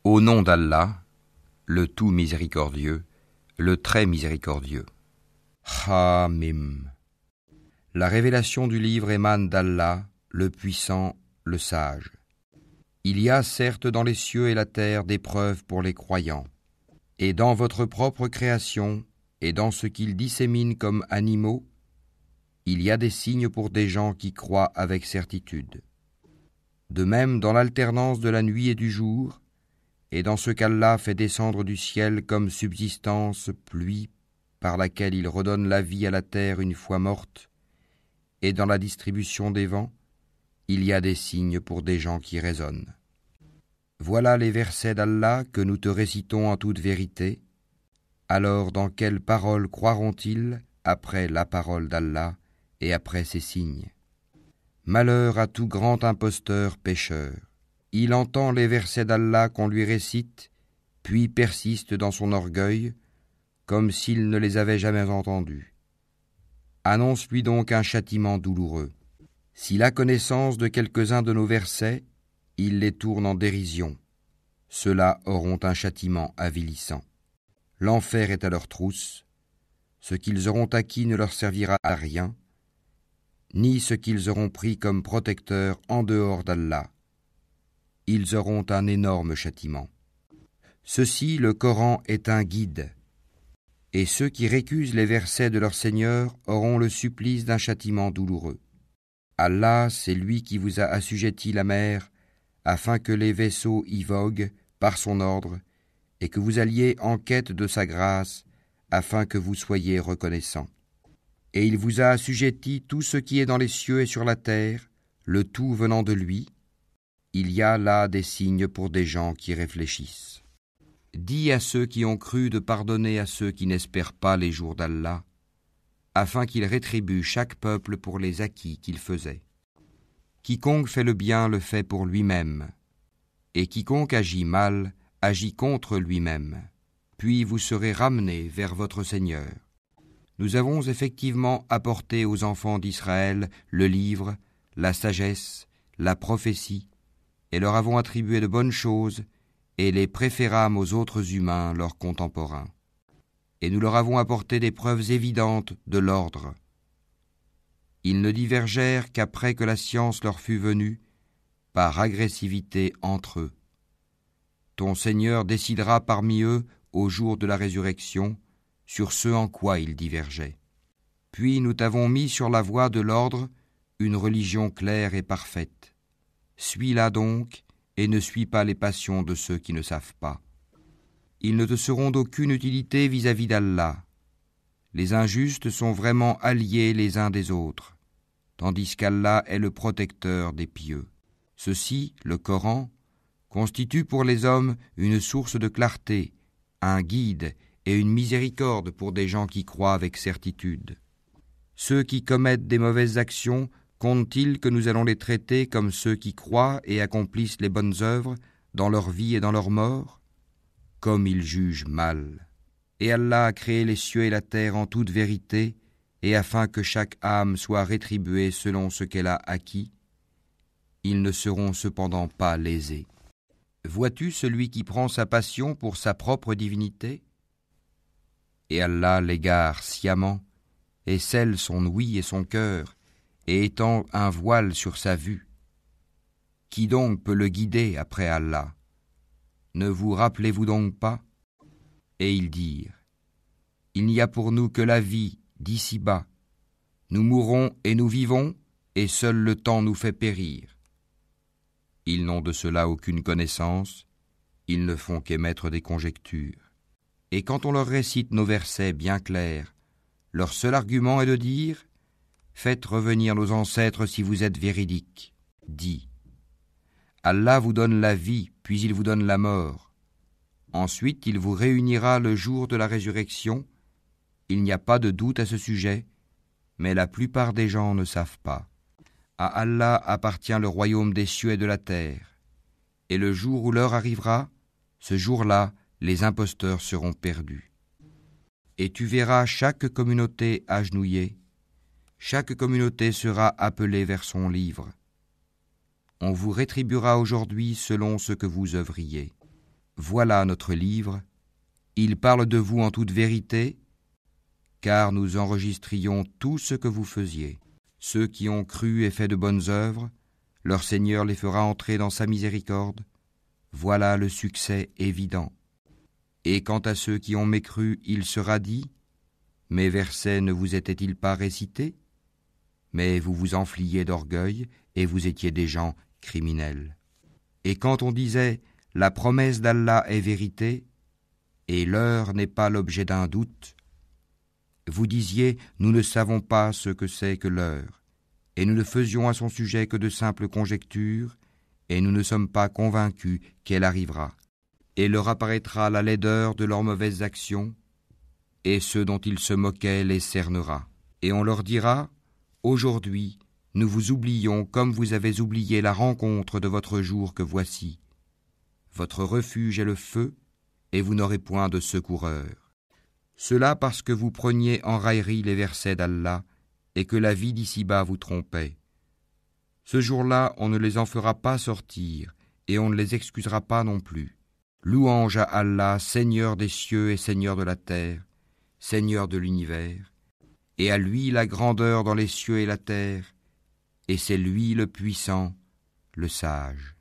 Au nom d'Allah, le tout miséricordieux, le très miséricordieux. Hamim. La révélation du livre émane d'Allah, le puissant, le sage. Il y a certes dans les cieux et la terre des preuves pour les croyants, et dans votre propre création, et dans ce qu'ils disséminent comme animaux, il y a des signes pour des gens qui croient avec certitude. De même, dans l'alternance de la nuit et du jour, et dans ce qu'Allah fait descendre du ciel comme subsistance, pluie, par laquelle il redonne la vie à la terre une fois morte, et dans la distribution des vents, il y a des signes pour des gens qui raisonnent. Voilà les versets d'Allah que nous te récitons en toute vérité. Alors dans quelle parole croiront-ils après la parole d'Allah et après ces signes? Malheur à tout grand imposteur pécheur. Il entend les versets d'Allah qu'on lui récite, puis persiste dans son orgueil, comme s'il ne les avait jamais entendus. Annonce-lui donc un châtiment douloureux. S'il a connaissance de quelques-uns de nos versets, il les tourne en dérision. Ceux-là auront un châtiment avilissant. L'enfer est à leur trousse. Ce qu'ils auront acquis ne leur servira à rien, ni ce qu'ils auront pris comme protecteur en dehors d'Allah. Ils auront un énorme châtiment. Ceci, le Coran, est un guide. Et ceux qui récusent les versets de leur Seigneur auront le supplice d'un châtiment douloureux. Allah, c'est lui qui vous a assujetti la mer, afin que les vaisseaux y voguent par son ordre, et que vous alliez en quête de sa grâce, afin que vous soyez reconnaissants. Et il vous a assujetti tout ce qui est dans les cieux et sur la terre, le tout venant de lui. Il y a là des signes pour des gens qui réfléchissent. Dis à ceux qui ont cru de pardonner à ceux qui n'espèrent pas les jours d'Allah, afin qu'il rétribue chaque peuple pour les acquis qu'il faisait. Quiconque fait le bien le fait pour lui-même, et quiconque agit mal agit contre lui-même. Puis vous serez ramenés vers votre Seigneur. Nous avons effectivement apporté aux enfants d'Israël le livre, la sagesse, la prophétie, et leur avons attribué de bonnes choses, et les préférâmes aux autres humains, leurs contemporains. Et nous leur avons apporté des preuves évidentes de l'ordre. Ils ne divergèrent qu'après que la science leur fut venue, par agressivité entre eux. Ton Seigneur décidera parmi eux, au jour de la résurrection, sur ce en quoi ils divergeaient. Puis nous t'avons mis sur la voie de l'ordre une religion claire et parfaite. Suis-la donc, et ne suis pas les passions de ceux qui ne savent pas. Ils ne te seront d'aucune utilité vis-à-vis d'Allah. Les injustes sont vraiment alliés les uns des autres, tandis qu'Allah est le protecteur des pieux. Ceci, le Coran, constitue pour les hommes une source de clarté, un guide et une miséricorde pour des gens qui croient avec certitude. Ceux qui commettent des mauvaises actions comptent-ils que nous allons les traiter comme ceux qui croient et accomplissent les bonnes œuvres dans leur vie et dans leur mort? Comme ils jugent mal. Et Allah a créé les cieux et la terre en toute vérité, et afin que chaque âme soit rétribuée selon ce qu'elle a acquis, ils ne seront cependant pas lésés. Vois-tu celui qui prend sa passion pour sa propre divinité? Et Allah l'égare sciemment, et scelle son ouïe et son cœur, et étend un voile sur sa vue. Qui donc peut le guider après Allah? Ne vous rappelez-vous donc pas? Et ils dirent, il n'y a pour nous que la vie d'ici-bas. Nous mourrons et nous vivons, et seul le temps nous fait périr. Ils n'ont de cela aucune connaissance, ils ne font qu'émettre des conjectures. Et quand on leur récite nos versets bien clairs, leur seul argument est de dire, faites revenir nos ancêtres si vous êtes véridiques. Dis, Allah vous donne la vie, puis il vous donne la mort. Ensuite, il vous réunira le jour de la résurrection. Il n'y a pas de doute à ce sujet, mais la plupart des gens ne savent pas. À Allah appartient le royaume des cieux et de la terre. Et le jour où l'heure arrivera, ce jour-là, les imposteurs seront perdus. Et tu verras chaque communauté agenouillée. Chaque communauté sera appelée vers son livre. On vous rétribuera aujourd'hui selon ce que vous œuvriez. Voilà notre livre, il parle de vous en toute vérité, car nous enregistrions tout ce que vous faisiez. Ceux qui ont cru et fait de bonnes œuvres, leur Seigneur les fera entrer dans sa miséricorde. Voilà le succès évident. Et quant à ceux qui ont mécru, il sera dit, mes versets ne vous étaient-ils pas récités? Mais vous vous enfliez d'orgueil et vous étiez des gens criminels. Et quand on disait, la promesse d'Allah est vérité, et l'heure n'est pas l'objet d'un doute, vous disiez, nous ne savons pas ce que c'est que l'heure, et nous ne faisions à son sujet que de simples conjectures, et nous ne sommes pas convaincus qu'elle arrivera. Et leur apparaîtra la laideur de leurs mauvaises actions, et ceux dont ils se moquaient les cernera. Et on leur dira, aujourd'hui, nous vous oublions comme vous avez oublié la rencontre de votre jour que voici. Votre refuge est le feu, et vous n'aurez point de secoureur. Cela parce que vous preniez en raillerie les versets d'Allah, et que la vie d'ici-bas vous trompait. Ce jour-là, on ne les en fera pas sortir, et on ne les excusera pas non plus. Louange à Allah, Seigneur des cieux et Seigneur de la terre, Seigneur de l'univers, et à lui la grandeur dans les cieux et la terre, et c'est lui le puissant, le sage.